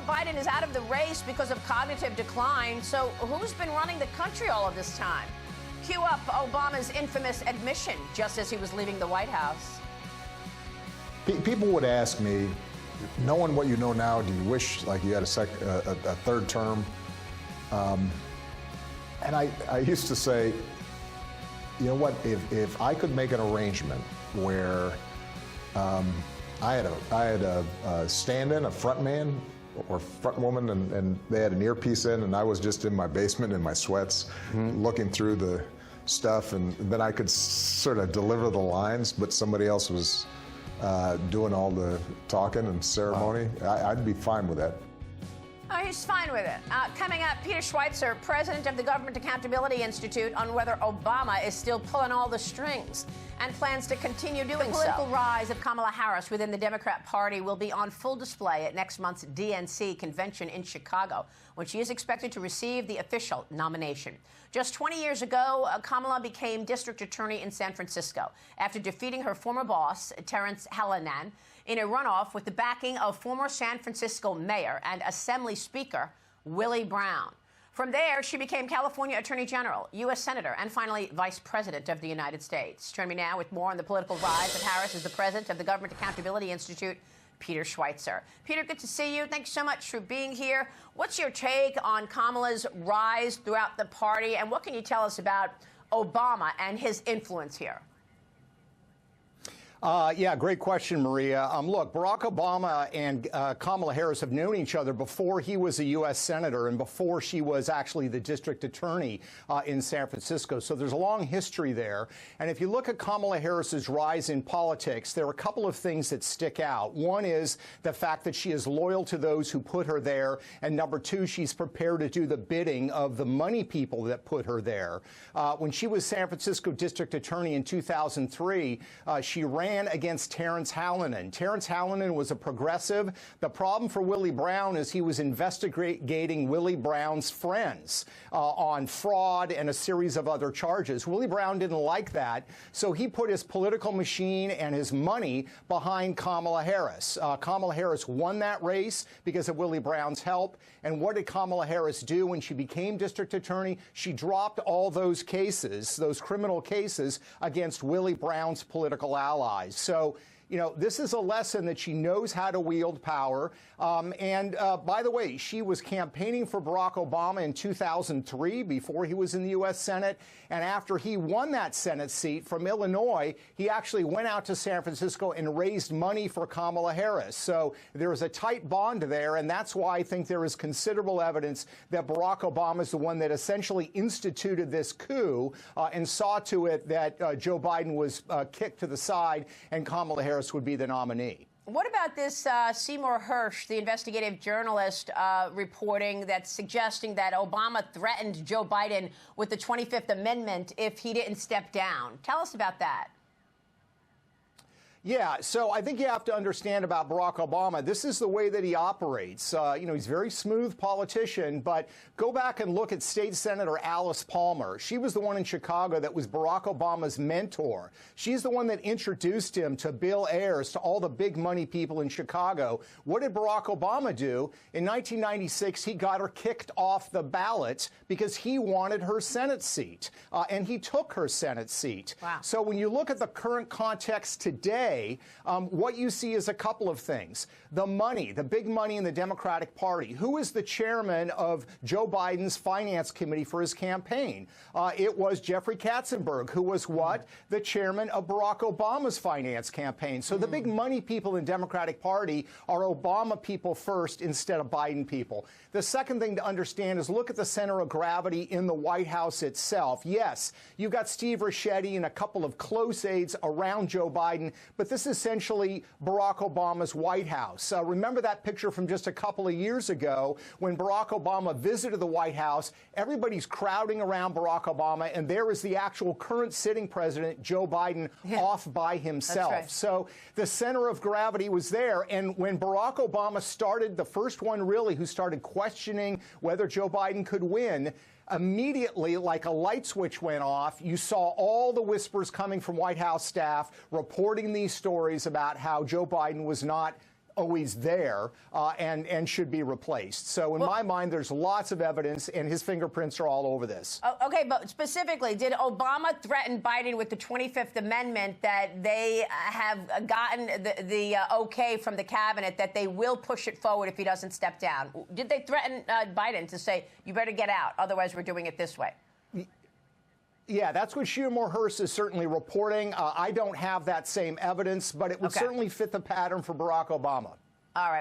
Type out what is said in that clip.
Biden is out of the race because of cognitive decline. So who's been running the country all of this time? Cue up Obama's infamous admission just as he was leaving the White House. People would ask me, knowing what you know now, do you wish like you had a third term? And I used to say, you know what, if I could make an arrangement where I had a stand-in, a front man or front woman, and they had an earpiece in, and I was just in my basement in my sweats, looking through the stuff, and then I could sort of deliver the lines, but somebody else was doing all the talking and ceremony. I'd be fine with that. Oh, he's fine with it. Coming up, Peter Schweizer, president of the Government Accountability Institute, on whether Obama is still pulling all the strings and plans to continue doing so. The political rise of Kamala Harris within the Democrat Party will be on full display at next month's DNC convention in Chicago, when she is expected to receive the official nomination. Just 20 years ago, Kamala became district attorney in San Francisco after defeating her former boss, Terrence Hallinan, in a runoff with the backing of former San Francisco mayor and Assembly Speaker Willie Brown. From there, she became California Attorney General, U.S. Senator, and finally Vice President of the United States. Joining me now with more on the political rise of Harris is the president of the Government Accountability Institute, Peter Schweizer. Peter, good to see you. Thanks so much for being here. What's your take on Kamala's rise throughout the party, and what can you tell us about Obama and his influence here? Yeah, great question, Maria. Look, Barack Obama and Kamala Harris have known each other before he was a U.S. Senator and before she was actually the district attorney in San Francisco. So there's a long history there. And if you look at Kamala Harris's rise in politics, there are a couple of things that stick out. One is the fact that she is loyal to those who put her there. And number two, she's prepared to do the bidding of the money people that put her there. When she was San Francisco district attorney in 2003, she ran against Terrence Hallinan. Terrence Hallinan was a progressive. The problem for Willie Brown is he was investigating Willie Brown's friends on fraud and a series of other charges. Willie Brown didn't like that, so he put his political machine and his money behind Kamala Harris. Kamala Harris won that race because of Willie Brown's help. And what did Kamala Harris do when she became district attorney? She dropped all those cases, those criminal cases, against Willie Brown's political allies. So, you know, this is a lesson that she knows how to wield power. By the way, she was campaigning for Barack Obama in 2003 before he was in the U.S. Senate. And after he won that Senate seat from Illinois, he actually went out to San Francisco and raised money for Kamala Harris. So there is a tight bond there. And that's why I think there is considerable evidence that Barack Obama is the one that essentially instituted this coup and saw to it that Joe Biden was kicked to the side and Kamala Harris would be the nominee. What about this Seymour Hersh, the investigative journalist, reporting that's suggesting that Obama threatened Joe Biden with the 25th Amendment if he didn't step down? Tell us about that. Yeah, so I think you have to understand about Barack Obama. This is the way that he operates. You know, he's a very smooth politician, but go back and look at State Senator Alice Palmer. She was the one in Chicago that was Barack Obama's mentor. She's the one that introduced him to Bill Ayers, to all the big money people in Chicago. What did Barack Obama do? In 1996, he got her kicked off the ballot because he wanted her Senate seat, and he took her Senate seat. Wow. So when you look at the current context today, what you see is a couple of things. The money, the big money in the Democratic Party. Who is the chairman of Joe Biden's finance committee for his campaign? It was Jeffrey Katzenberg, who was what? The chairman of Barack Obama's finance campaign. So the big money people in the Democratic Party are Obama people first instead of Biden people. The second thing to understand is look at the center of gravity in the White House itself. Yes, you've got Steve Ricchetti and a couple of close aides around Joe Biden, but this is essentially Barack Obama's White House. Remember that picture from just a couple of years ago when Barack Obama visited the White House? Everybody's crowding around Barack Obama, and there is the actual current sitting president, Joe Biden, off by himself. That's right. So the center of gravity was there, and when Barack Obama started, the first one really who started questioning whether Joe Biden could win, immediately, like a light switch went off, you saw all the whispers coming from White House staff reporting these stories about how Joe Biden was not always there and should be replaced. So in my mind, there's lots of evidence, and his fingerprints are all over this. Okay, but specifically, did Obama threaten Biden with the 25th Amendment that they have gotten the okay from the cabinet that they will push it forward if he doesn't step down? Did they threaten Biden to say, you better get out, otherwise we're doing it this way? Yeah, that's what Schumer Hearst is certainly reporting. I don't have that same evidence, but it would certainly fit the pattern for Barack Obama. All right.